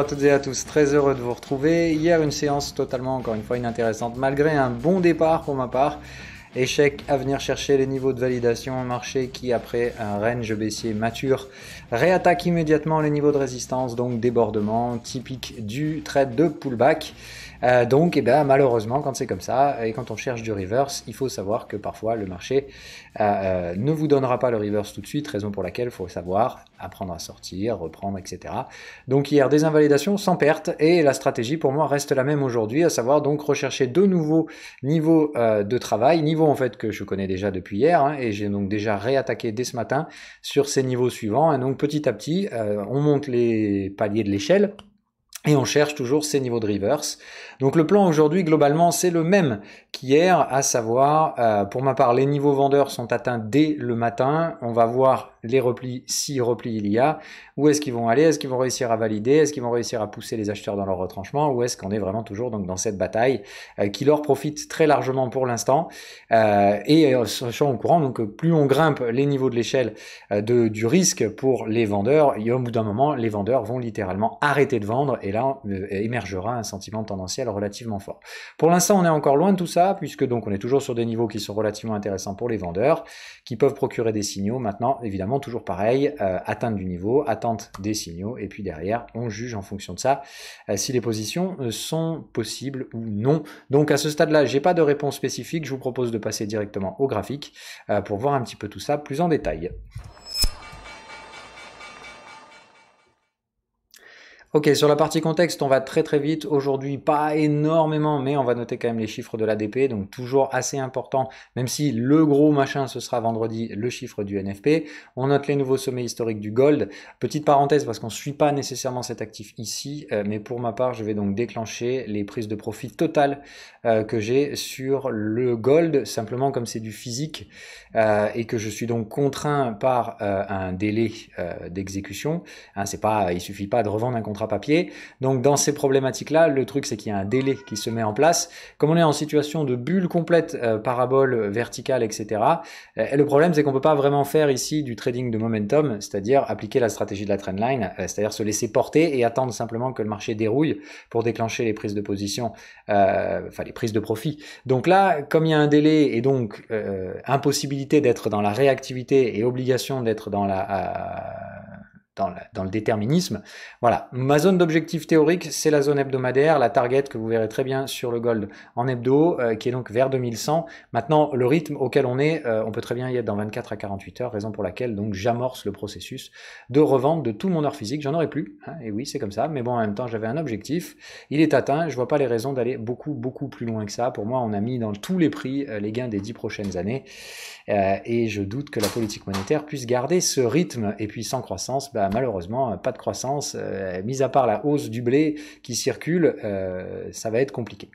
à toutes et à tous, très heureux de vous retrouver. Hier, une séance totalement, encore une fois, inintéressante, malgré un bon départ pour ma part. Échec à venir chercher les niveaux de validation au marché qui, après un range baissier mature, réattaque immédiatement les niveaux de résistance, donc débordement typique du trade de pullback. Donc, malheureusement, quand c'est comme ça, et quand on cherche du reverse, il faut savoir que parfois le marché ne vous donnera pas le reverse tout de suite, raison pour laquelle il faut savoir apprendre à sortir, reprendre, etc. Donc hier, des invalidations sans perte, et la stratégie pour moi reste la même aujourd'hui, à savoir donc rechercher de nouveaux niveaux de travail, niveaux en fait que je connais déjà depuis hier, et j'ai donc déjà réattaqué dès ce matin sur ces niveaux suivants, et donc petit à petit, on monte les paliers de l'échelle, et on cherche toujours ces niveaux de reverse. Donc le plan aujourd'hui, globalement, c'est le même qu'hier, à savoir, pour ma part, les niveaux vendeurs sont atteints dès le matin. On va voir les replis, si replis il y a. Où est-ce qu'ils vont aller? Est-ce qu'ils vont réussir à valider? Est-ce qu'ils vont réussir à pousser les acheteurs dans leur retranchement? Ou est-ce qu'on est vraiment toujours donc dans cette bataille qui leur profite très largement pour l'instant? Sachant au courant, donc plus on grimpe les niveaux de l'échelle du risque pour les vendeurs, et au bout d'un moment, les vendeurs vont littéralement arrêter de vendre, et là émergera un sentiment tendanciel relativement fort. Pour l'instant, on est encore loin de tout ça, puisque donc on est toujours sur des niveaux qui sont relativement intéressants pour les vendeurs, qui peuvent procurer des signaux. Maintenant, évidemment, toujours pareil, atteinte du niveau, attente des signaux, et puis derrière, on juge en fonction de ça si les positions sont possibles ou non. Donc à ce stade-là, j'ai pas de réponse spécifique, je vous propose de passer directement au graphique pour voir un petit peu tout ça plus en détail. Ok, sur la partie contexte, on va très très vite. Aujourd'hui, pas énormément, mais on va noter quand même les chiffres de l'ADP, donc toujours assez important, même si le gros machin, ce sera vendredi, le chiffre du NFP. On note les nouveaux sommets historiques du gold. Petite parenthèse, parce qu'on ne suit pas nécessairement cet actif ici, mais pour ma part, je vais donc déclencher les prises de profit totales que j'ai sur le gold, simplement comme c'est du physique, et que je suis donc contraint par un délai d'exécution. Il suffit pas de revendre un contrat papier. Donc dans ces problématiques-là, le truc c'est qu'il y a un délai qui se met en place. Comme on est en situation de bulle complète, parabole verticale, etc., le problème c'est qu'on peut pas vraiment faire ici du trading de momentum, c'est-à-dire appliquer la stratégie de la trendline, c'est-à-dire se laisser porter et attendre simplement que le marché dérouille pour déclencher les prises de position, les prises de profit. Donc là, comme il y a un délai et donc impossibilité d'être dans la réactivité et obligation d'être dans le déterminisme. Voilà, ma zone d'objectif théorique, c'est la zone hebdomadaire, la target que vous verrez très bien sur le gold en hebdo, qui est donc vers 2100. Maintenant, le rythme auquel on est, on peut très bien y être dans 24 à 48 heures, raison pour laquelle donc j'amorce le processus de revente de tout mon or physique. J'en aurai plus, et oui, c'est comme ça, mais bon, en même temps, j'avais un objectif, il est atteint, je vois pas les raisons d'aller beaucoup plus loin que ça. Pour moi, on a mis dans tous les prix les gains des 10 prochaines années, et je doute que la politique monétaire puisse garder ce rythme, et puis sans croissance, malheureusement, pas de croissance, mis à part la hausse du blé qui circule, ça va être compliqué.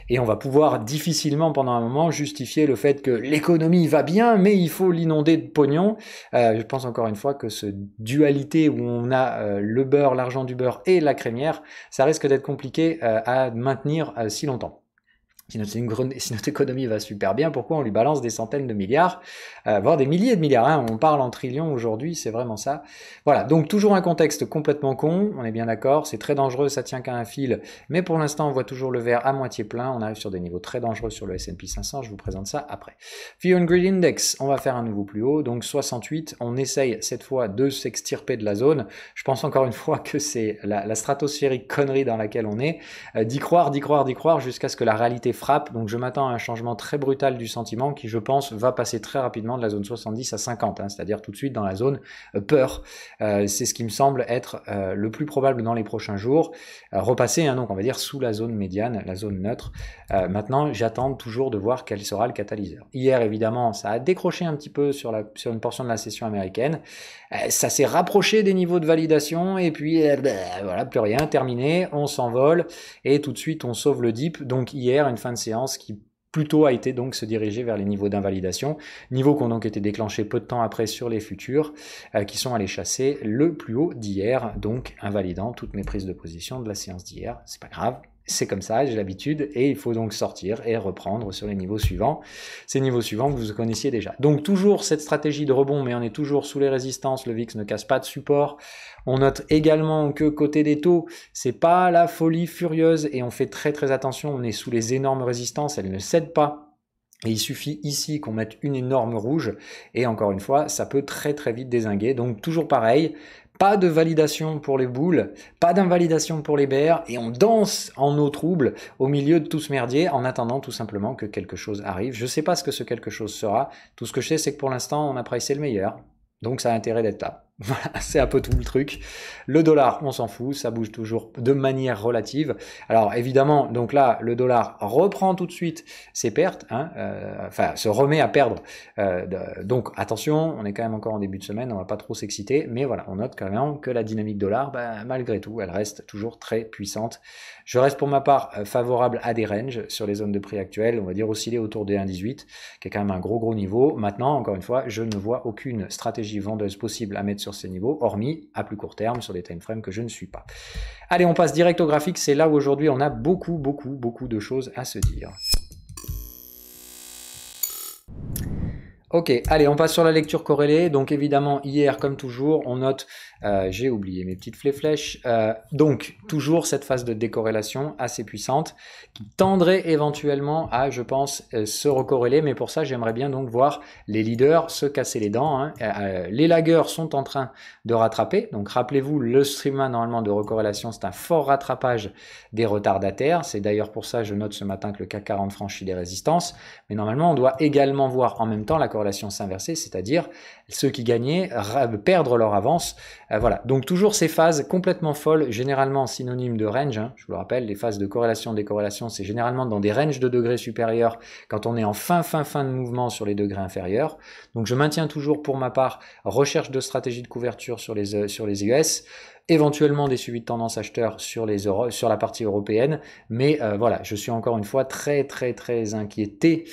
Et on va pouvoir difficilement pendant un moment justifier le fait que l'économie va bien, mais il faut l'inonder de pognon. Je pense encore une fois que ce dualité où on a le beurre, l'argent du beurre et la crémière, ça risque d'être compliqué à maintenir si longtemps. Si notre économie va super bien, pourquoi on lui balance des centaines de milliards, voire des milliers de milliards, on parle en trillions aujourd'hui, c'est vraiment ça. Voilà, donc toujours un contexte complètement con, on est bien d'accord, c'est très dangereux, ça tient qu'à un fil, mais pour l'instant on voit toujours le verre à moitié plein, on arrive sur des niveaux très dangereux sur le S&P 500, je vous présente ça après. Fear and Greed Index, on va faire un nouveau plus haut, donc 68, on essaye cette fois de s'extirper de la zone, je pense encore une fois que c'est la stratosphérique connerie dans laquelle on est, d'y croire jusqu'à ce que la réalité frappe, donc je m'attends à un changement très brutal du sentiment qui, je pense, va passer très rapidement de la zone 70 à 50, c'est-à-dire tout de suite dans la zone peur. C'est ce qui me semble être le plus probable dans les prochains jours. Repasser, donc on va dire sous la zone médiane, la zone neutre. Maintenant, j'attends toujours de voir quel sera le catalyseur. Hier, évidemment, ça a décroché un petit peu sur une portion de la session américaine. Ça s'est rapproché des niveaux de validation et puis voilà, plus rien, terminé, on s'envole et tout de suite on sauve le dip. Donc hier, une fin de séance qui plutôt a été donc se diriger vers les niveaux d'invalidation, niveaux qui ont donc été déclenchés peu de temps après sur les futurs, qui sont allés chasser le plus haut d'hier, donc invalidant toutes mes prises de position de la séance d'hier. C'est pas grave, c'est comme ça, j'ai l'habitude, et il faut donc sortir et reprendre sur les niveaux suivants. Ces niveaux suivants que vous connaissiez déjà. Donc toujours cette stratégie de rebond, mais on est toujours sous les résistances, le VIX ne casse pas de support. On note également que côté des taux, c'est pas la folie furieuse, et on fait très très attention, on est sous les énormes résistances, elles ne cèdent pas. Et il suffit ici qu'on mette une énorme rouge, et encore une fois, ça peut très très vite dézinguer. Donc toujours pareil, pas de validation pour les boules, pas d'invalidation pour les bears, et on danse en eau trouble au milieu de tout ce merdier en attendant tout simplement que quelque chose arrive. Je ne sais pas ce que ce quelque chose sera, tout ce que je sais c'est que pour l'instant on a pricé le meilleur, donc ça a intérêt d'être là. Voilà, c'est un peu tout le truc. Le dollar, on s'en fout, ça bouge toujours de manière relative. Alors évidemment, donc là, le dollar reprend tout de suite ses pertes, hein, enfin se remet à perdre. Donc attention, on est quand même encore en début de semaine, on va pas trop s'exciter, mais voilà, on note quand même que la dynamique dollar, malgré tout, elle reste toujours très puissante. Je reste pour ma part favorable à des ranges sur les zones de prix actuelles, on va dire osciller autour des 1,18, qui est quand même un gros niveau. Maintenant, encore une fois, je ne vois aucune stratégie vendeuse possible à mettre sur ces niveaux, hormis à plus court terme sur des time frames que je ne suis pas. Allez, on passe direct au graphique, c'est là où aujourd'hui on a beaucoup de choses à se dire. Ok, allez, on passe sur la lecture corrélée. Donc évidemment, hier, comme toujours, on note, j'ai oublié mes petites flèches, donc toujours cette phase de décorrélation assez puissante qui tendrait éventuellement à, je pense, se recorréler. Mais pour ça, j'aimerais bien donc voir les leaders se casser les dents, hein. Les laggers sont en train de rattraper. Donc rappelez-vous, le schéma normalement de recorrélation, c'est un fort rattrapage des retardataires. C'est d'ailleurs pour ça, je note ce matin que le CAC 40 franchit des résistances. Mais normalement, on doit également voir en même temps la corrélation s'inverser, c'est-à-dire ceux qui gagnaient perdre leur avance. Voilà, donc toujours ces phases complètement folles, généralement synonymes de range, hein. Je vous le rappelle, les phases de corrélation, décorrélation, c'est généralement dans des ranges de degrés supérieurs quand on est en fin de mouvement sur les degrés inférieurs. Donc je maintiens toujours pour ma part recherche de stratégie de couverture sur les US, éventuellement des suivis de tendance acheteurs sur la partie européenne, mais voilà, je suis encore une fois très inquiété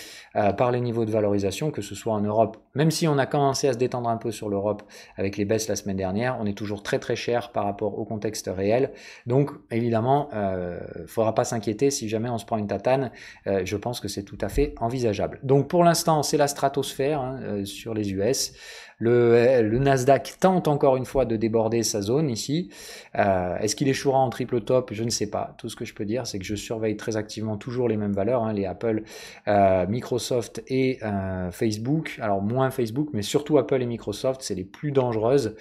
par les niveaux de valorisation, que ce soit en Europe, même si on a commencé à se détendre un peu sur l'Europe avec les baisses la semaine dernière, on est toujours très cher par rapport au contexte réel. Donc évidemment, faudra pas s'inquiéter si jamais on se prend une tatane, je pense que c'est tout à fait envisageable. Donc pour l'instant, c'est la stratosphère, hein, sur les US. Le Nasdaq tente encore une fois de déborder sa zone ici. Est-ce qu'il échouera en triple top? Je ne sais pas. Tout ce que je peux dire, c'est que je surveille très activement toujours les mêmes valeurs, hein, les Apple, Microsoft et Facebook. Alors moins Facebook, mais surtout Apple et Microsoft, c'est les plus dangereuses.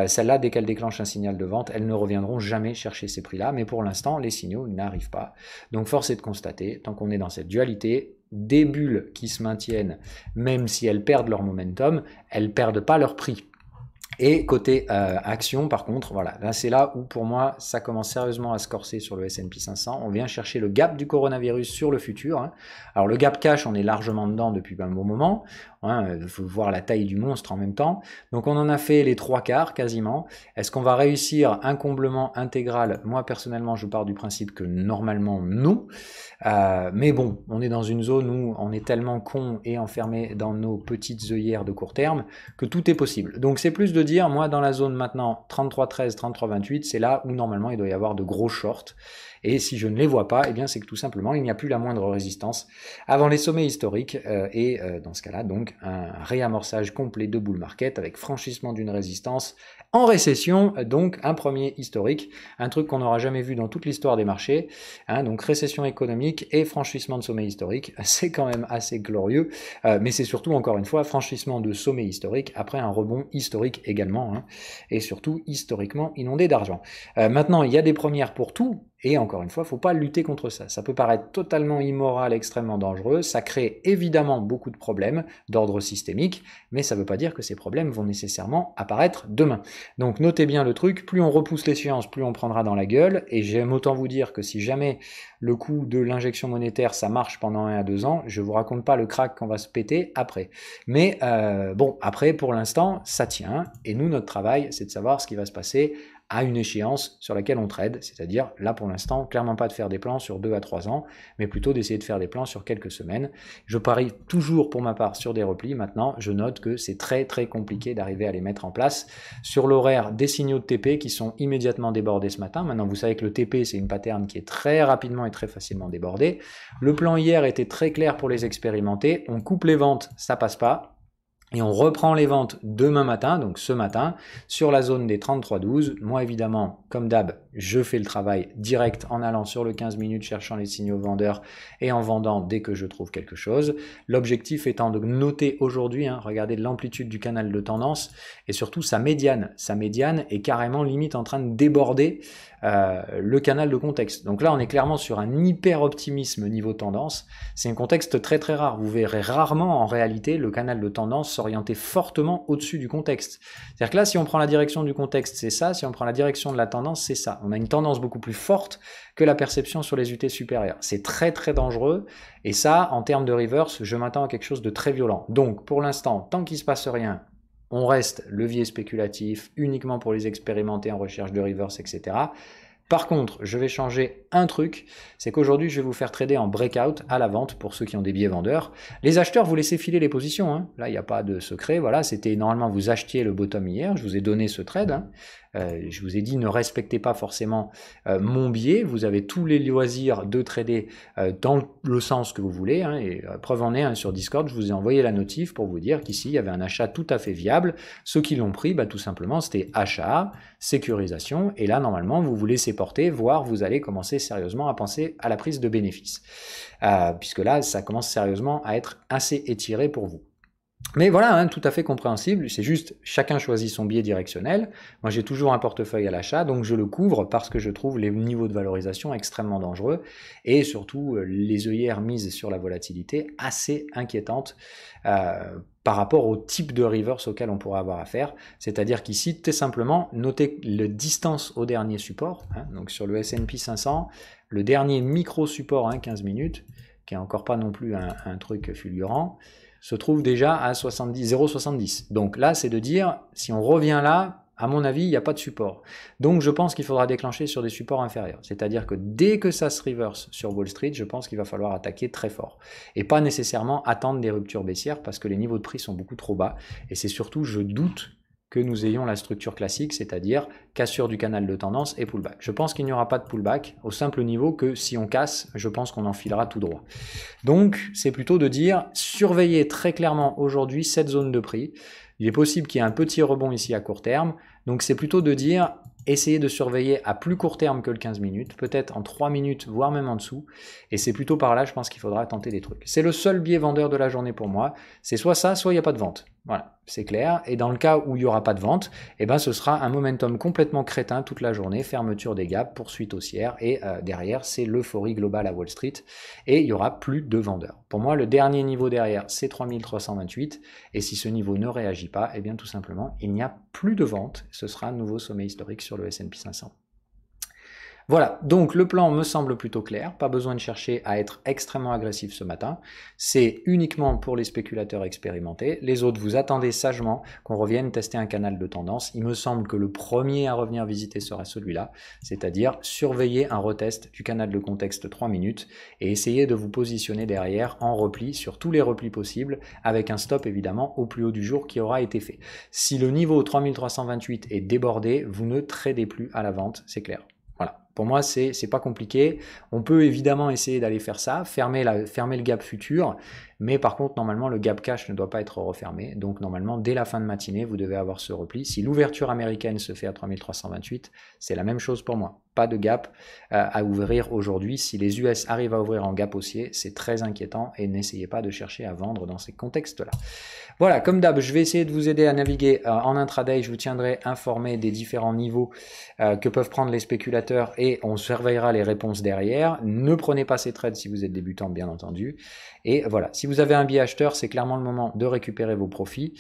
Celles-là, dès qu'elles déclenchent un signal de vente, elles ne reviendront jamais chercher ces prix-là. Mais pour l'instant, les signaux n'arrivent pas. Donc force est de constater, tant qu'on est dans cette dualité, des bulles qui se maintiennent, même si elles perdent leur momentum, elles perdent pas leur prix. Et côté action, par contre, voilà, là c'est là où pour moi ça commence sérieusement à se corser sur le S&P 500. On vient chercher le gap du coronavirus sur le futur, hein. Alors le gap cash, on est largement dedans depuis un bon moment, hein. Il faut voir la taille du monstre en même temps. Donc on en a fait les 3/4 quasiment. Est-ce qu'on va réussir un comblement intégral? Moi personnellement, je pars du principe que normalement non. Mais bon, on est dans une zone où on est tellement con et enfermé dans nos petites œillères de court terme que tout est possible. Donc c'est plus de dire, moi dans la zone maintenant 33,13, 33,28, c'est là où normalement il doit y avoir de gros shorts. Et si je ne les vois pas, eh bien c'est que tout simplement il n'y a plus la moindre résistance avant les sommets historiques, et dans ce cas-là donc un réamorçage complet de bull market avec franchissement d'une résistance en récession, donc un premier historique, un truc qu'on n'aura jamais vu dans toute l'histoire des marchés, hein, donc récession économique et franchissement de sommet historique, c'est quand même assez glorieux, mais c'est surtout encore une fois franchissement de sommet historique après un rebond historique également, hein, et surtout historiquement inondé d'argent. Maintenant il y a des premières pour tout, et encore une fois, il ne faut pas lutter contre ça. Ça peut paraître totalement immoral, extrêmement dangereux, ça crée évidemment beaucoup de problèmes d'ordre systémique, mais ça ne veut pas dire que ces problèmes vont nécessairement apparaître demain. Donc notez bien le truc, plus on repousse l'échéance, plus on prendra dans la gueule, et j'aime autant vous dire que si jamais le coup de l'injection monétaire, ça marche pendant 1 à 2 ans, je ne vous raconte pas le crack qu'on va se péter après. Mais bon, après, pour l'instant, ça tient, et nous, notre travail, c'est de savoir ce qui va se passer à une échéance sur laquelle on trade, c'est-à-dire là pour l'instant, clairement pas de faire des plans sur 2 à 3 ans, mais plutôt d'essayer de faire des plans sur quelques semaines. Je parie toujours pour ma part sur des replis. Maintenant, je note que c'est très compliqué d'arriver à les mettre en place. Sur l'horaire, des signaux de TP qui sont immédiatement débordés ce matin. Maintenant, vous savez que le TP, c'est une pattern qui est très rapidement et très facilement débordée. Le plan hier était très clair pour les expérimenter. On coupe les ventes, ça passe pas. Et on reprend les ventes demain matin, donc ce matin, sur la zone des 33,12. Moi, évidemment, comme d'hab, je fais le travail direct en allant sur le 15 minutes, cherchant les signaux vendeurs et en vendant dès que je trouve quelque chose. L'objectif étant de noter aujourd'hui, regardez l'amplitude du canal de tendance et surtout sa médiane. Sa médiane est carrément limite en train de déborder le canal de contexte. Donc là, on est clairement sur un hyper optimisme niveau tendance. C'est un contexte très rare. Vous verrez rarement en réalité le canal de tendance s'orienter fortement au-dessus du contexte. C'est-à-dire que là, si on prend la direction du contexte, c'est ça. Si on prend la direction de la tendance, c'est ça. On a une tendance beaucoup plus forte que la perception sur les UT supérieures. C'est très dangereux. Et ça, en termes de reverse, je m'attends à quelque chose de très violent. Donc, pour l'instant, tant qu'il ne se passe rien, on reste levier spéculatif uniquement pour les expérimenter en recherche de reverse, etc. Par contre, je vais changer un truc, c'est qu'aujourd'hui, je vais vous faire trader en breakout à la vente pour ceux qui ont des billets vendeurs. Les acheteurs, vous laissez filer les positions. Là, il n'y a pas de secret. Voilà, c'était normalement, vous achetiez le bottom hier. Je vous ai donné ce trade. Je vous ai dit, ne respectez pas forcément mon billet. Vous avez tous les loisirs de trader dans le sens que vous voulez. Et preuve en est, sur Discord, je vous ai envoyé la notif pour vous dire qu'ici, il y avait un achat tout à fait viable. Ceux qui l'ont pris, tout simplement, c'était achat, sécurisation. Et là, normalement, vous vous laissez porter, voire vous allez commencer sérieusement à penser à la prise de bénéfices. Puisque là, ça commence sérieusement à être assez étiré pour vous. Mais voilà, tout à fait compréhensible, c'est juste chacun choisit son biais directionnel. Moi j'ai toujours un portefeuille à l'achat, donc je le couvre parce que je trouve les niveaux de valorisation extrêmement dangereux et surtout les œillères mises sur la volatilité assez inquiétantes par rapport au type de reverse auquel on pourrait avoir affaire. C'est-à-dire qu'ici, tout simplement, notez la distance au dernier support, donc sur le S&P 500, le dernier micro-support 15 minutes, qui est encore pas non plus un truc fulgurant, se trouve déjà à 0,70. Donc là, c'est de dire, si on revient là, à mon avis, il n'y a pas de support. Donc je pense qu'il faudra déclencher sur des supports inférieurs. C'est-à-dire que dès que ça se reverse sur Wall Street, je pense qu'il va falloir attaquer très fort. Et pas nécessairement attendre des ruptures baissières parce que les niveaux de prix sont beaucoup trop bas. Et c'est surtout, je doute que nous ayons la structure classique, c'est-à-dire cassure du canal de tendance et pullback. Je pense qu'il n'y aura pas de pullback au simple niveau que si on casse, je pense qu'on enfilera tout droit. Donc, c'est plutôt de dire, surveillez très clairement aujourd'hui cette zone de prix. Il est possible qu'il y ait un petit rebond ici à court terme. Donc, c'est plutôt de dire, essayez de surveiller à plus court terme que le 15 minutes, peut-être en 3 minutes, voire même en dessous. Et c'est plutôt par là, je pense qu'il faudra tenter des trucs. C'est le seul biais vendeur de la journée pour moi. C'est soit ça, soit il n'y a pas de vente. Voilà, c'est clair. Et dans le cas où il n'y aura pas de vente, ce sera un momentum complètement crétin toute la journée, fermeture des gaps, poursuite haussière, et derrière, c'est l'euphorie globale à Wall Street, et il n'y aura plus de vendeurs. Pour moi, le dernier niveau derrière, c'est 3328, et si ce niveau ne réagit pas, tout simplement, il n'y a plus de vente. Ce sera un nouveau sommet historique sur le S&P 500. Voilà, donc le plan me semble plutôt clair, pas besoin de chercher à être extrêmement agressif ce matin, c'est uniquement pour les spéculateurs expérimentés, les autres vous attendez sagement qu'on revienne tester un canal de tendance, il me semble que le premier à revenir visiter sera celui-là, c'est-à-dire surveiller un retest du canal de contexte 3 minutes et essayer de vous positionner derrière en repli sur tous les replis possibles avec un stop évidemment au plus haut du jour qui aura été fait. Si le niveau 3328 est débordé, vous ne tradez plus à la vente, c'est clair. Voilà. Pour moi, c'est pas compliqué. On peut évidemment essayer d'aller faire ça, fermer le gap futur, mais par contre, normalement, le gap cash ne doit pas être refermé. Donc, normalement, dès la fin de matinée, vous devez avoir ce repli. Si l'ouverture américaine se fait à 3328, c'est la même chose pour moi. Pas de gap à ouvrir aujourd'hui. Si les US arrivent à ouvrir en gap haussier, c'est très inquiétant et n'essayez pas de chercher à vendre dans ces contextes-là. Voilà, comme d'hab, je vais essayer de vous aider à naviguer en intraday. Je vous tiendrai informé des différents niveaux que peuvent prendre les spéculateurs et on surveillera les réponses derrière. Ne prenez pas ces trades si vous êtes débutant, bien entendu. Et voilà, si vous avez un biais acheteur, c'est clairement le moment de récupérer vos profits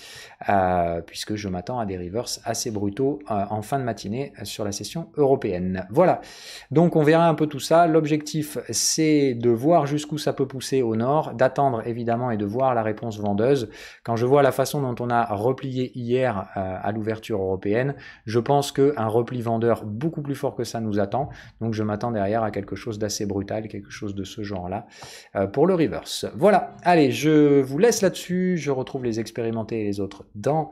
puisque je m'attends à des reverses assez brutaux en fin de matinée sur la session européenne. Voilà. Voilà, donc on verra un peu tout ça. L'objectif, c'est de voir jusqu'où ça peut pousser au nord, d'attendre évidemment et de voir la réponse vendeuse. Quand je vois la façon dont on a replié hier à l'ouverture européenne, je pense qu'un repli vendeur beaucoup plus fort que ça nous attend. Donc je m'attends derrière à quelque chose d'assez brutal, quelque chose de ce genre-là pour le reverse. Voilà, allez, je vous laisse là-dessus. Je retrouve les expérimentés et les autres dans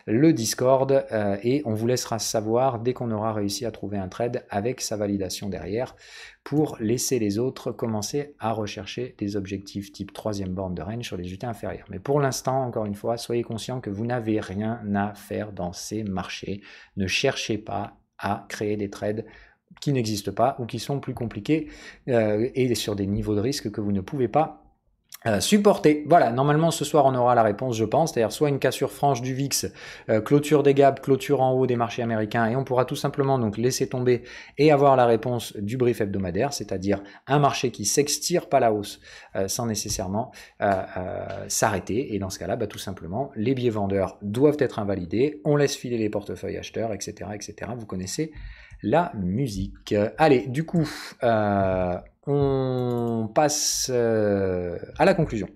le Discord et on vous laissera savoir dès qu'on aura réussi à trouver un trade avec sa validation derrière pour laisser les autres commencer à rechercher des objectifs type troisième borne de range sur les unités inférieures. Mais pour l'instant, encore une fois, soyez conscients que vous n'avez rien à faire dans ces marchés. Ne cherchez pas à créer des trades qui n'existent pas ou qui sont plus compliqués et sur des niveaux de risque que vous ne pouvez pas supporter. Voilà, normalement ce soir on aura la réponse, je pense, c'est-à-dire soit une cassure franche du VIX, clôture des gaps, clôture en haut des marchés américains, et on pourra tout simplement donc laisser tomber et avoir la réponse du brief hebdomadaire, c'est-à-dire un marché qui s'extire pas la hausse sans nécessairement s'arrêter, et dans ce cas-là, bah, tout simplement, les biais vendeurs doivent être invalidés, on laisse filer les portefeuilles acheteurs, etc., etc. Vous connaissez la musique. Allez, du coup, on passe à la conclusion.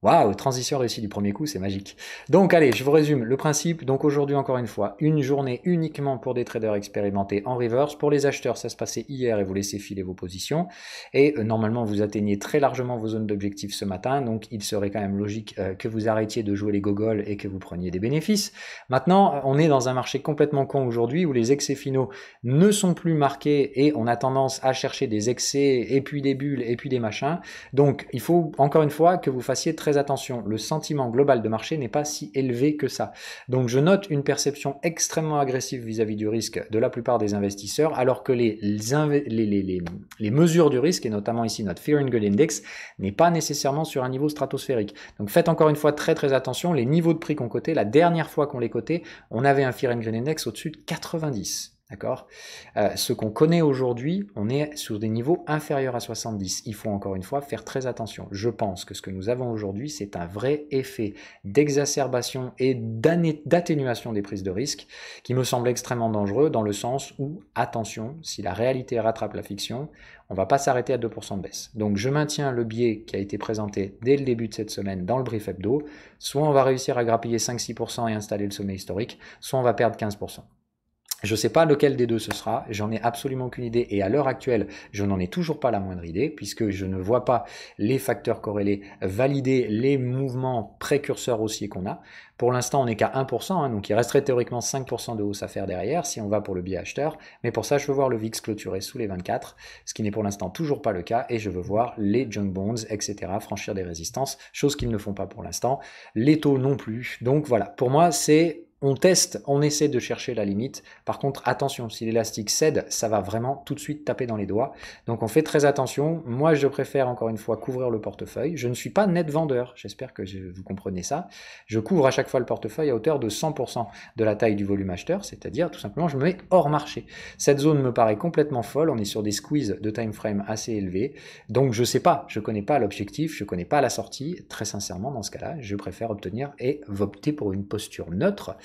Waouh, transition réussie du premier coup, c'est magique. Donc allez, je vous résume le principe. Donc aujourd'hui, encore une fois, une journée uniquement pour des traders expérimentés en reverse. Pour les acheteurs, ça se passait hier et vous laissez filer vos positions. Et normalement, vous atteignez très largement vos zones d'objectif ce matin. Donc il serait quand même logique que vous arrêtiez de jouer les gogoles et que vous preniez des bénéfices. Maintenant, on est dans un marché complètement con aujourd'hui où les excès finaux ne sont plus marqués et on a tendance à chercher des excès et puis des bulles et puis des machins. Donc il faut encore une fois que vous fassiez très attention, le sentiment global de marché n'est pas si élevé que ça. Donc je note une perception extrêmement agressive vis-à-vis du risque de la plupart des investisseurs, alors que les mesures du risque, et notamment ici notre Fear and Greed Index, n'est pas nécessairement sur un niveau stratosphérique. Donc faites encore une fois très attention, les niveaux de prix qu'on cotait, la dernière fois qu'on les cotait, on avait un Fear and Greed Index au-dessus de 90. D'accord. Ce qu'on connaît aujourd'hui, on est sur des niveaux inférieurs à 70. Il faut encore une fois faire très attention. Je pense que ce que nous avons aujourd'hui, c'est un vrai effet d'exacerbation et d'atténuation des prises de risque qui me semble extrêmement dangereux dans le sens où, attention, si la réalité rattrape la fiction, on ne va pas s'arrêter à 2% de baisse. Donc je maintiens le biais qui a été présenté dès le début de cette semaine dans le brief hebdo. Soit on va réussir à grappiller 5-6% et installer le sommet historique, soit on va perdre 15%. Je ne sais pas lequel des deux ce sera, j'en ai absolument aucune idée et à l'heure actuelle, je n'en ai toujours pas la moindre idée puisque je ne vois pas les facteurs corrélés valider les mouvements précurseurs haussiers qu'on a. Pour l'instant, on n'est qu'à 1%, donc il resterait théoriquement 5% de hausse à faire derrière si on va pour le biais acheteur. Mais pour ça, je veux voir le VIX clôturer sous les 24, ce qui n'est pour l'instant toujours pas le cas, et je veux voir les junk bonds, etc. franchir des résistances, chose qu'ils ne font pas pour l'instant. Les taux non plus. Donc voilà, pour moi, c'est... On teste, on essaie de chercher la limite. Par contre, attention, si l'élastique cède, ça va vraiment tout de suite taper dans les doigts. Donc on fait très attention. Moi, je préfère encore une fois couvrir le portefeuille. Je ne suis pas net vendeur, j'espère que vous comprenez ça. Je couvre à chaque fois le portefeuille à hauteur de 100% de la taille du volume acheteur, c'est-à-dire tout simplement je me mets hors marché. Cette zone me paraît complètement folle, on est sur des squeezes de time frame assez élevés. Donc je sais pas, je connais pas l'objectif, je connais pas la sortie. Très sincèrement, dans ce cas-là, je préfère obtenir et opter pour une posture neutre.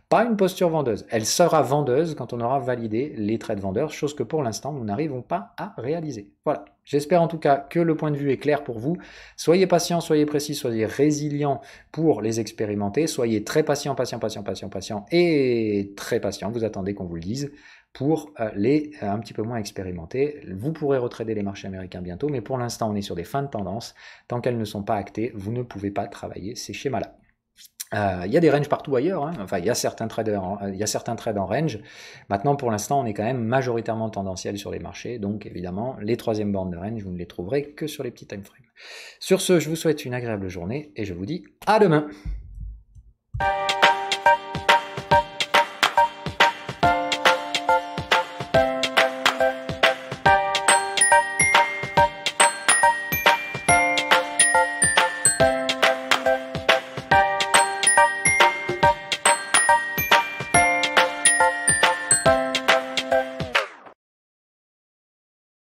Pas une posture vendeuse. Elle sera vendeuse quand on aura validé les trades vendeurs, chose que pour l'instant, nous n'arrivons pas à réaliser. Voilà. J'espère en tout cas que le point de vue est clair pour vous. Soyez patient, soyez précis, soyez résilient pour les expérimenter. Soyez très patient et très patient. Vous attendez qu'on vous le dise. Pour les un petit peu moins expérimentés, vous pourrez retrader les marchés américains bientôt, mais pour l'instant, on est sur des fins de tendance. Tant qu'elles ne sont pas actées, vous ne pouvez pas travailler ces schémas-là. Il y a des ranges partout ailleurs, hein. Enfin il y a certains trades en range. Maintenant pour l'instant on est quand même majoritairement tendanciel sur les marchés, donc évidemment les troisièmes bornes de range vous ne les trouverez que sur les petits time frames. Sur ce, je vous souhaite une agréable journée et je vous dis à demain.